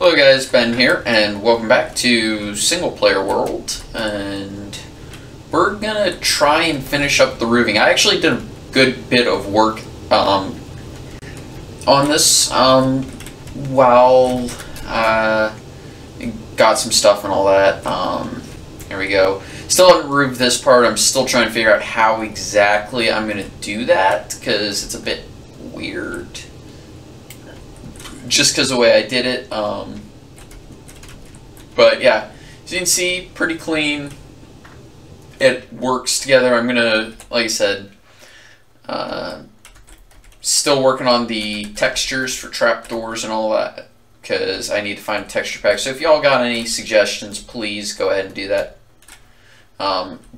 Hello guys, Ben here, and welcome back to Single Player World, and we're gonna try and finish up the roofing. I actually did a good bit of work on this while got some stuff and all that. Here we go. Still haven't roofed this part. I'm still trying to figure out how exactly I'm gonna do that, because it's a bit weird. Just because of the way I did it. But yeah, as you can see, pretty clean. It works together. I'm gonna, like I said, still working on the textures for trapdoors and all that, because I need to find a texture pack. So if y'all got any suggestions, please go ahead and do that.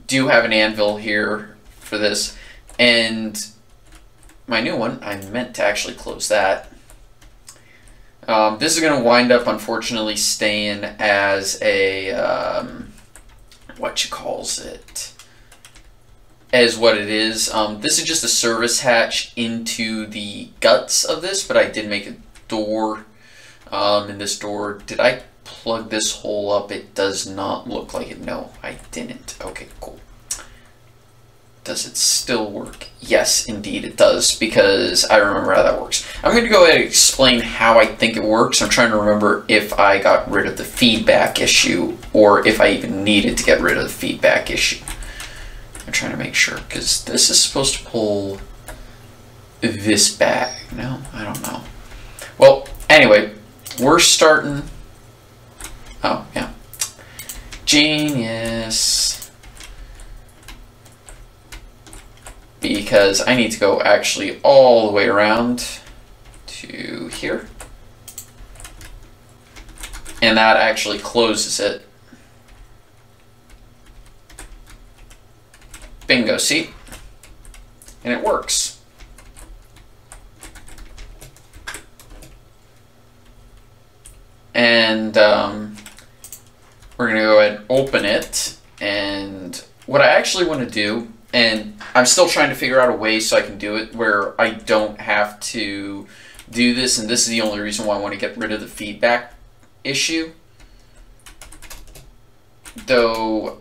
Do have an anvil here for this, and my new one, I meant to actually close that. This is going to wind up, unfortunately, staying as a, as what it is. This is just a service hatch into the guts of this, but I did make a door, and this door, did I plug this hole up? It does not look like it. No, I didn't. Okay, cool. Does it still work? Yes, indeed it does, because I remember how that works. I'm going to go ahead and explain how I think it works. I'm trying to remember if I got rid of the feedback issue, or if I even needed to get rid of the feedback issue. I'm trying to make sure, because this is supposed to pull this back. No, I don't know. Well, anyway, we're starting... Oh, yeah. Genius. Because I need to go actually all the way around to here. And that actually closes it. Bingo, see? And it works. And we're going to go ahead and open it. And what I actually want to do, and I'm still trying to figure out a way so I can do it where I don't have to do this, and this is the only reason why I want to get rid of the feedback issue. Though,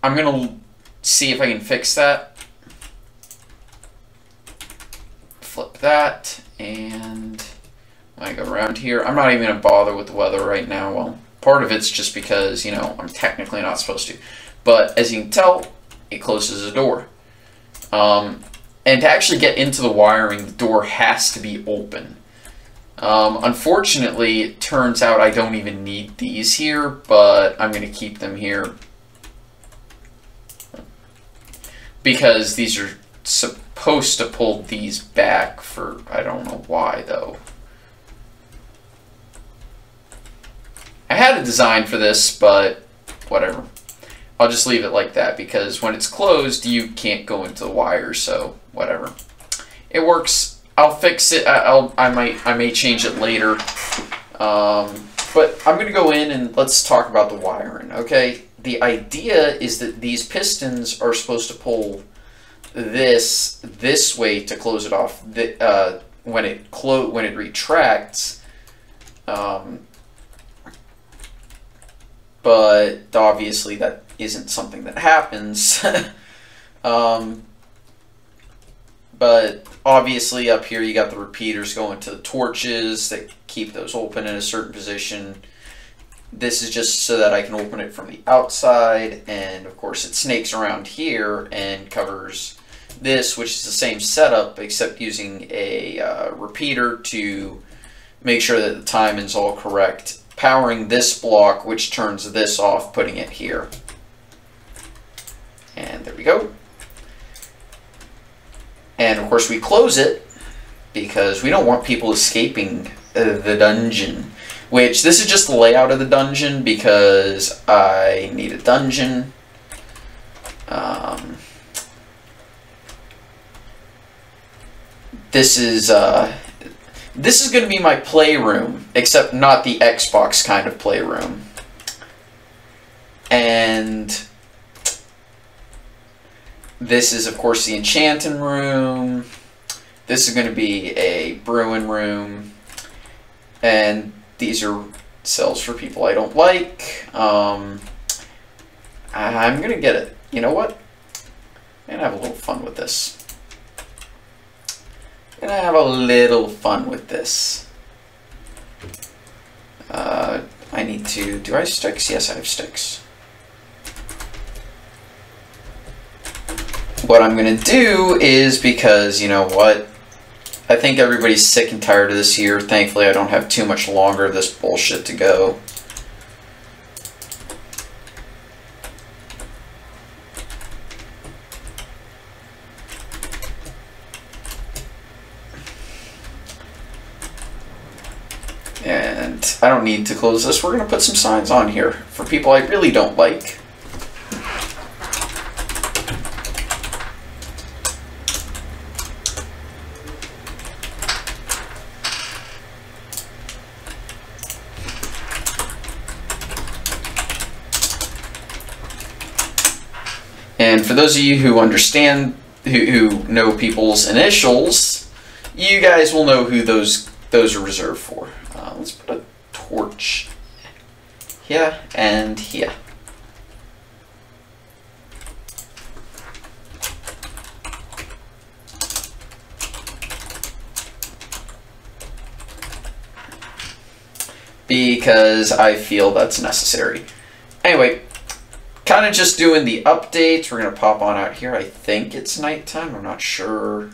I'm going to see if I can fix that. Flip that, and when I go around here, I'm not even going to bother with the weather right now. Well, part of it's just because, you know, I'm technically not supposed to. But as you can tell, it closes the door. And to actually get into the wiring, the door has to be open. Unfortunately, it turns out I don't even need these here, but I'm going to keep them here because these are supposed to pull these back for, I don't know why though. I had a design for this, but whatever. I'll just leave it like that, because when it's closed, you can't go into the wires, so whatever. It works. I'll fix it. I may change it later. But I'm going to go in and let's talk about the wiring, okay? The idea is that these pistons are supposed to pull this way to close it off. When it retracts, but obviously that isn't something that happens. But obviously up here you got the repeaters going to the torches that keep those open in a certain position. This is just so that I can open it from the outside, and of course it snakes around here and covers this, which is the same setup except using a repeater to make sure that the timing's all correct, powering this block, which turns this off, putting it here. And there we go. And of course we close it because we don't want people escaping the dungeon. Which, this is just the layout of the dungeon because I need a dungeon. This is going to be my playroom, except not the Xbox kind of playroom. And this is, of course, the enchanting room. This is going to be a brewing room. And these are cells for people I don't like. I'm gonna get it. You know what? I'm gonna have a little fun with this. I'm gonna have a little fun with this. I need to, do I have sticks? Yes, I have sticks. What I'm gonna do is, because, you know what? I think everybody's sick and tired of this year. Thankfully, I don't have too much longer of this bullshit to go. And I don't need to close this. We're going to put some signs on here for people I really don't like. And for those of you who understand, who know people's initials, you guys will know who those are reserved for. Let's put a torch here and here. Because I feel that's necessary. Anyway, kind of just doing the updates. We're going to pop on out here. I think it's nighttime. I'm not sure.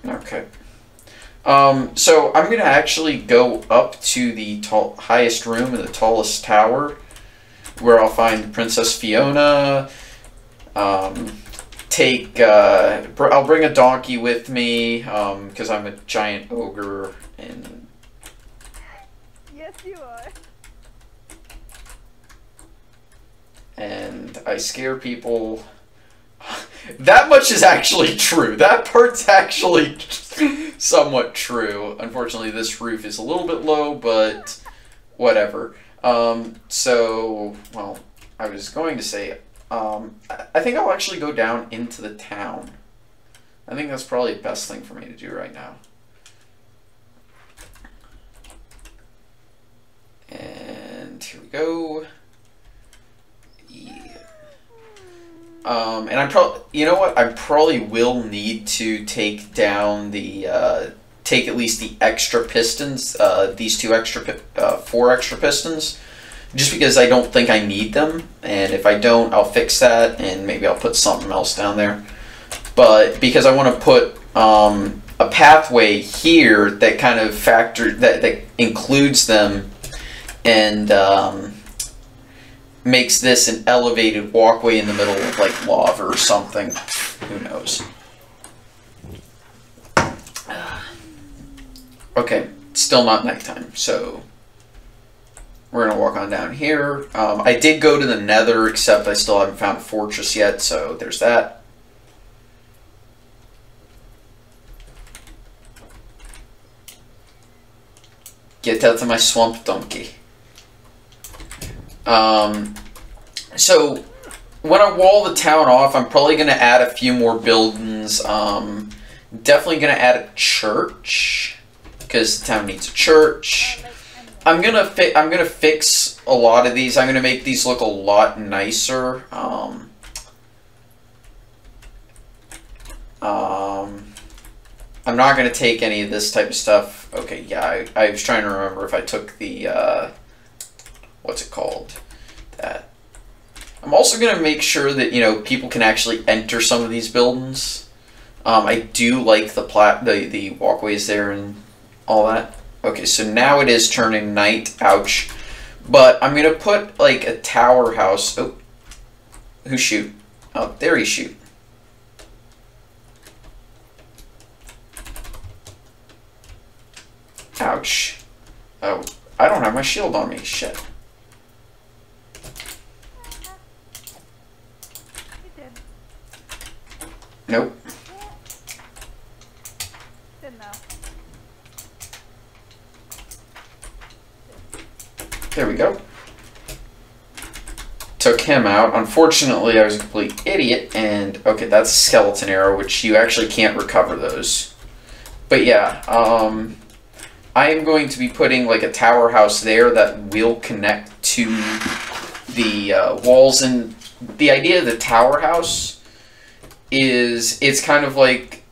Okay. So I'm going to actually go up to the highest room in the tallest tower, where I'll find Princess Fiona. I'll bring a donkey with me, because I'm a giant ogre, and... Yes, you are. And I scare people. That much is actually true. That part's actually somewhat true. Unfortunately, this roof is a little bit low, but whatever. So, well, I was going to say, I think I'll actually go down into the town. I think that's probably the best thing for me to do right now. And here we go. And I'm probably, you know what? I probably will need to take down the, take at least the extra pistons, these four extra pistons, just because I don't think I need them. And if I don't, I'll fix that, and maybe I'll put something else down there. But because I want to put a pathway here that kind of that includes them, and makes this an elevated walkway in the middle of like lava or something. Who knows? Okay, still not nighttime, so we're gonna walk on down here. I did go to the Nether, except I still haven't found a fortress yet, so there's that. Get out of my swamp, donkey. So when I wall the town off, I'm probably going to add a few more buildings. Definitely going to add a church, because the town needs a church. I'm gonna fix a lot of these. I'm gonna make these look a lot nicer. I'm not gonna take any of this type of stuff. Okay, yeah, I was trying to remember if I took the what's it called? That. I'm also gonna make sure that, you know, people can actually enter some of these buildings. I do like the walkways there and all that. Okay, so now it is turning night. Ouch. But I'm gonna put like a tower house. Oh, who shoot? Oh, there he shoot. Ouch. Oh, I don't have my shield on me. Shit. Nope. Didn't know. There we go. Took him out. Unfortunately, I was a complete idiot, and okay, that's a skeleton arrow, which you actually can't recover those. But yeah, I am going to be putting like a tower house there that will connect to the walls. And the idea of the tower house is it's kind of like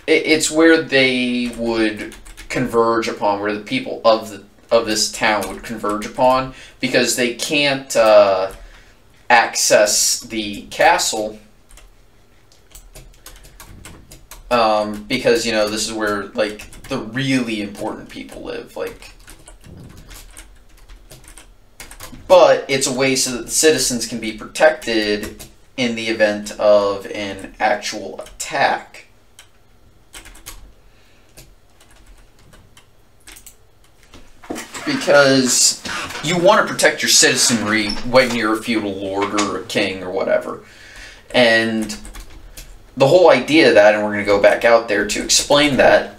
it's where they would converge upon, where the people of this town would converge upon, because they can't access the castle. Because, you know, this is where, like, the really important people live, like... But it's a way so that the citizens can be protected in the event of an actual attack. Because you want to protect your citizenry when you're a feudal lord or a king or whatever. And the whole idea of that, and we're going to go back out there to explain that,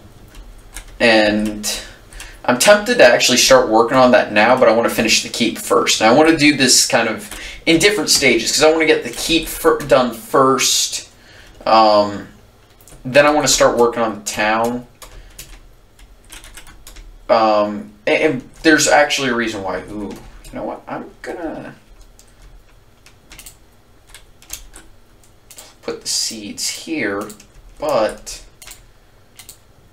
and I'm tempted to actually start working on that now, but I want to finish the keep first. And I want to do this kind of in different stages, because I want to get the keep done first, then I want to start working on the town. And there's actually a reason why. Ooh, you know what? I'm gonna put the seeds here, but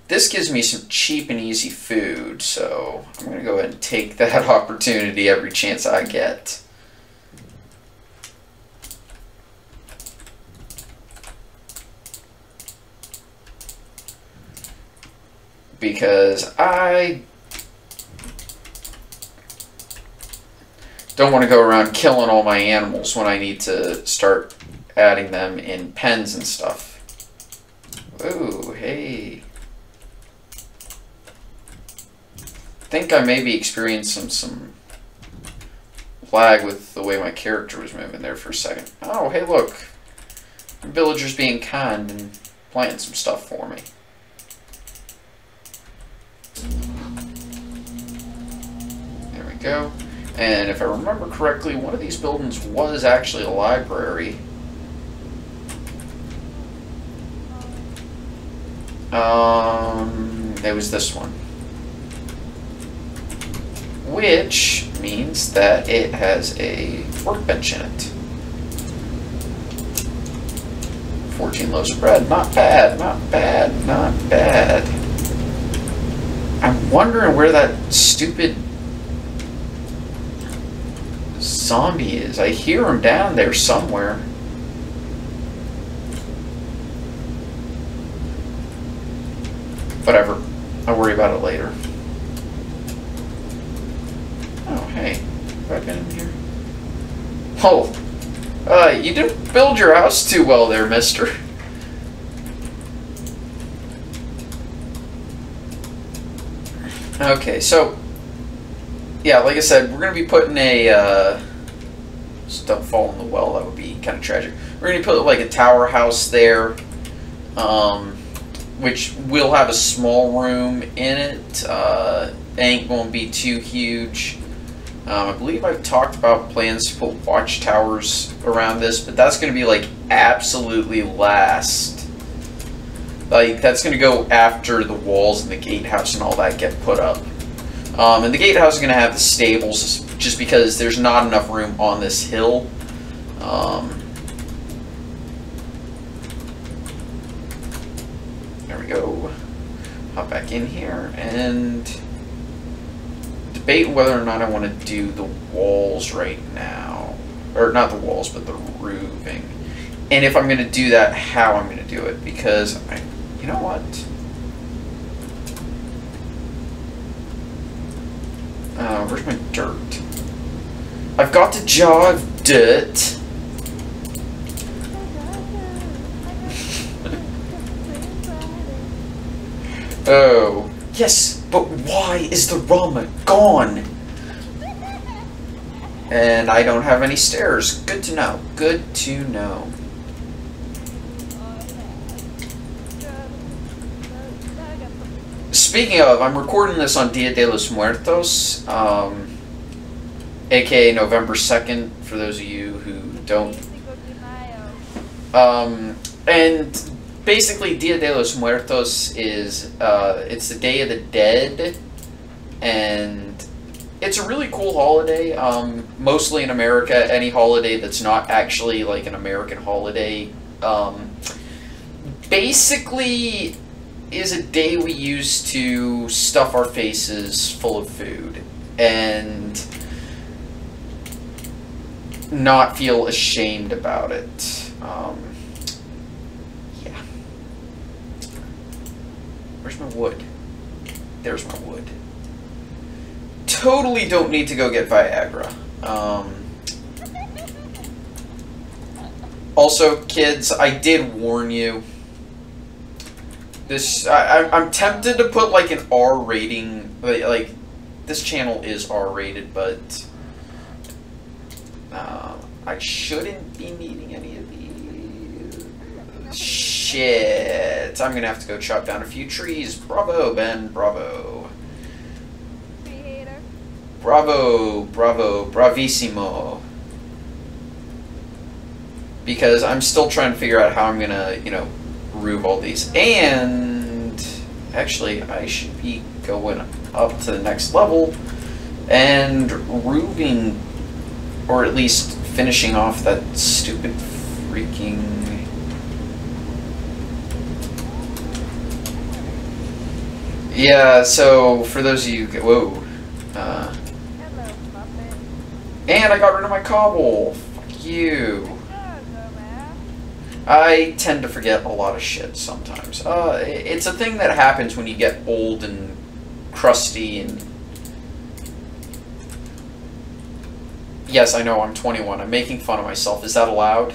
this gives me some cheap and easy food, so I'm gonna go ahead and take that opportunity every chance I get. Because I don't want to go around killing all my animals when I need to start adding them in pens and stuff. Ooh, hey. I think I may be experiencing some lag with the way my character was moving there for a second. Oh, hey, look. Villagers being kind and planting some stuff for me. There we go. And if I remember correctly, one of these buildings was actually a library. It was this one. Which means that it has a workbench in it. 14 loaves of bread. Not bad, not bad, not bad. I'm wondering where that stupid zombie is. I hear him down there somewhere. Whatever. I'll worry about it later. Oh, hey. Have I been in here? Oh. You didn't build your house too well there, mister. Okay, so yeah, like I said, we're going to be putting a, just don't fall in the well, that would be kind of tragic. We're going to put like a tower house there, which will have a small room in it. Ain't going to be too huge. I believe I've talked about plans to put watchtowers around this, but that's going to be like absolutely last. Like, that's going to go after the walls and the gatehouse and all that get put up. And the gatehouse is going to have the stables just because there's not enough room on this hill. There we go. Hop back in here and debate whether or not I want to do the walls right now. Or not the walls, but the roofing. And if I'm going to do that, how I'm going to do it. Because, you know what? Where's my dirt? I've got the jar of dirt. Oh. Yes, but why is the rum gone? And I don't have any stairs. Good to know. Good to know. Speaking of, I'm recording this on Dia de los Muertos, aka November 2nd, for those of you who don't. And basically, Dia de los Muertos is, it's the Day of the Dead, and it's a really cool holiday. Mostly in America, any holiday that's not actually like an American holiday, basically is a day we use to stuff our faces full of food and not feel ashamed about it. Yeah. Where's my wood? There's my wood. Totally don't need to go get Viagra. Also, kids, I did warn you. This, I'm tempted to put like an R rating, like this channel is R rated, but I shouldn't be needing any of these. Shit, I'm gonna have to go chop down a few trees. Bravo, Ben, bravo. Bravo, bravo, bravissimo. Because I'm still trying to figure out how I'm gonna, you know, roof all these. And actually, I should be going up to the next level and roofing, or at least finishing off that stupid freaking... Yeah, so for those of you... Whoa. And I got rid of my cobble. Fuck you. I tend to forget a lot of shit sometimes. It's a thing that happens when you get old and crusty and... Yes, I know, I'm 21. I'm making fun of myself. Is that allowed?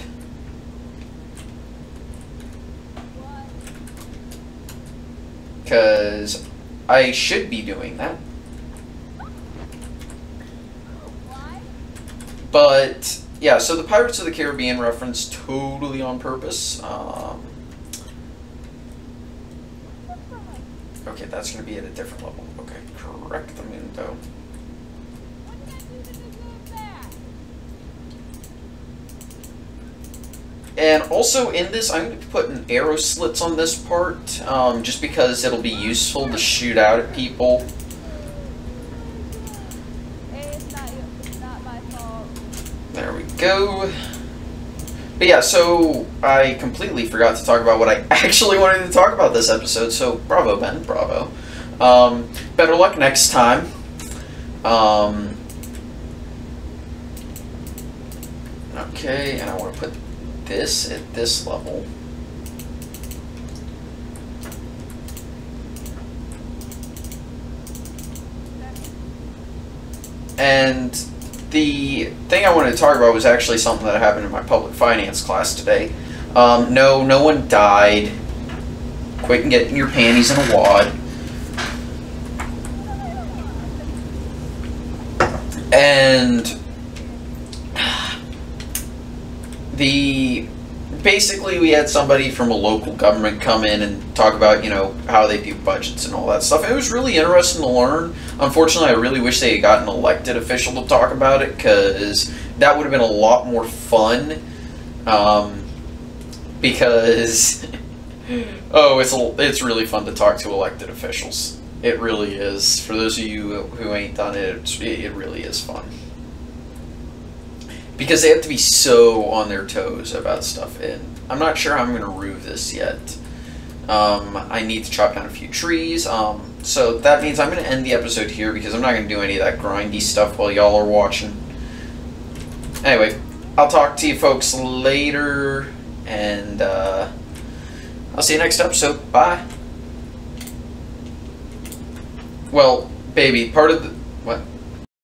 Because I should be doing that. But, yeah, so the Pirates of the Caribbean reference, totally on purpose. Okay, that's going to be at a different level. Okay, correct the mundo. And also in this, I'm going to put an arrow slits on this part, just because it'll be useful to shoot out at people. There we go. But yeah, so I completely forgot to talk about what I actually wanted to talk about this episode, so bravo, Ben, bravo. Better luck next time. Okay, and I want to put this at this level. And the thing I wanted to talk about was actually something that happened in my public finance class today. No one died. Quit getting your panties in a wad. And basically we had somebody from a local government come in and talk about, you know, how they do budgets and all that stuff. It was really interesting to learn. Unfortunately, I really wish they had gotten an elected official to talk about it, because that would have been a lot more fun. Because oh, it's really fun to talk to elected officials. It really is. For those of you who ain't done it, it really is fun. Because they have to be so on their toes about stuff. And I'm not sure how I'm going to roof this yet. I need to chop down a few trees. So that means I'm going to end the episode here, because I'm not going to do any of that grindy stuff while y'all are watching. Anyway, I'll talk to you folks later. And I'll see you next episode. Bye. Well, baby, part of the... What?